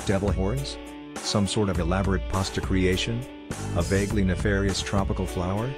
Devil horns? Some sort of elaborate pasta creation? A vaguely nefarious tropical flower?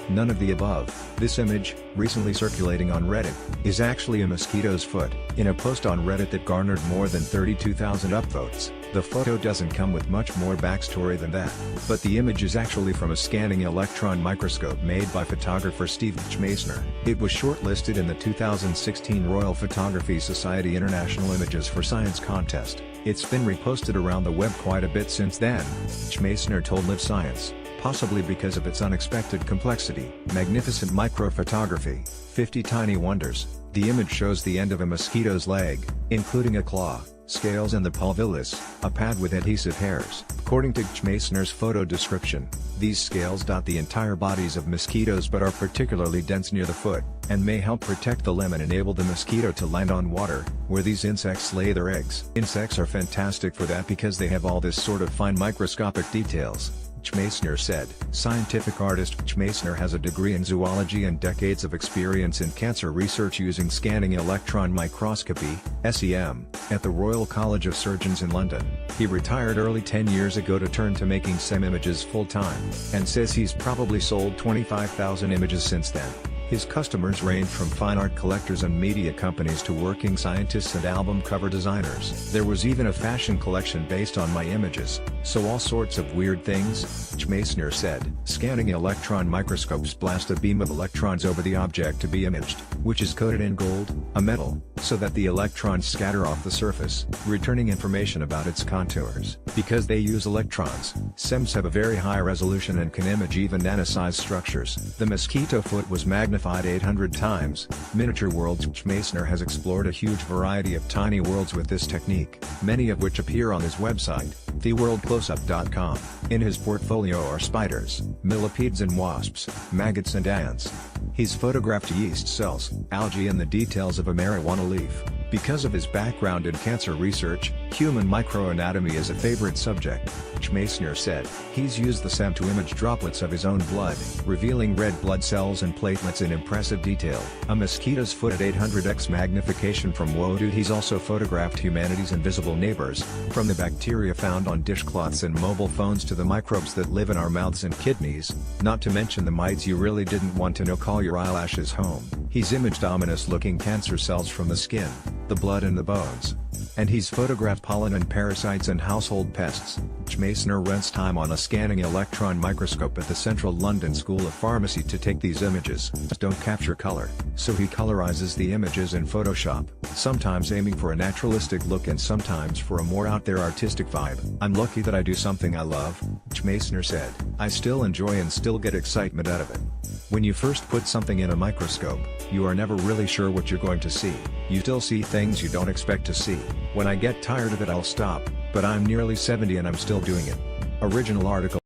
None of the above. This image, recently circulating on Reddit, is actually a mosquito's foot. In a post on Reddit that garnered more than 32,000 upvotes, the photo doesn't come with much more backstory than that. But the image is actually from a scanning electron microscope made by photographer Steve Chmaisner. It was shortlisted in the 2016 Royal Photography Society International Images for Science contest. It's been reposted around the web quite a bit since then, Chmaisner told Live Science. Possibly because of its unexpected complexity. Magnificent microphotography, 50 tiny wonders. The image shows the end of a mosquito's leg, including a claw, scales and the pulvillus, a pad with adhesive hairs. According to Chmaisner's photo description, these scales dot the entire bodies of mosquitoes but are particularly dense near the foot, and may help protect the limb and enable the mosquito to land on water, where these insects lay their eggs. Insects are fantastic for that because they have all this sort of fine microscopic details, Chmaisner said. Scientific artist Chmaisner has a degree in zoology and decades of experience in cancer research using scanning electron microscopy, SEM, at the Royal College of Surgeons in London. He retired early 10 years ago to turn to making SEM images full-time, and says he's probably sold 25,000 images since then. His customers range from fine art collectors and media companies to working scientists and album cover designers. There was even a fashion collection based on my images, so all sorts of weird things, Chmaisner said. Scanning electron microscopes blast a beam of electrons over the object to be imaged, which is coated in gold, a metal, so that the electrons scatter off the surface, returning information about its contours. Because they use electrons, SEMs have a very high resolution and can image even nano-sized structures. The mosquito foot was magnified 800 times. Miniature Worlds Chmaisner has explored a huge variety of tiny worlds with this technique, many of which appear on his website, theworldcloseup.com. In his portfolio are spiders, millipedes and wasps, maggots and ants. He's photographed yeast cells, algae and the details of a marijuana leaf. Because of his background in cancer research, human microanatomy is a favorite subject, Chmaisner said. He's used the SEM to image droplets of his own blood, revealing red blood cells and platelets in impressive detail. A mosquito's foot at 800x magnification from Wodu. He's also photographed humanity's invisible neighbors, from the bacteria found on dishcloths and mobile phones to the microbes that live in our mouths and kidneys, not to mention the mites you really didn't want to know call your eyelashes home. He's imaged ominous-looking cancer cells from the skin, the blood and the bones. And he's photographed pollen and parasites and household pests. Chmaisner rents time on a scanning electron microscope at the Central London School of Pharmacy to take these images. Don't capture color, so he colorizes the images in Photoshop, sometimes aiming for a naturalistic look and sometimes for a more out there artistic vibe. I'm lucky that I do something I love, Chmaisner said. I still enjoy and still get excitement out of it. When you first put something in a microscope, you are never really sure what you're going to see. You still see things you don't expect to see. When I get tired of it I'll stop, but I'm nearly 70 and I'm still doing it. Original article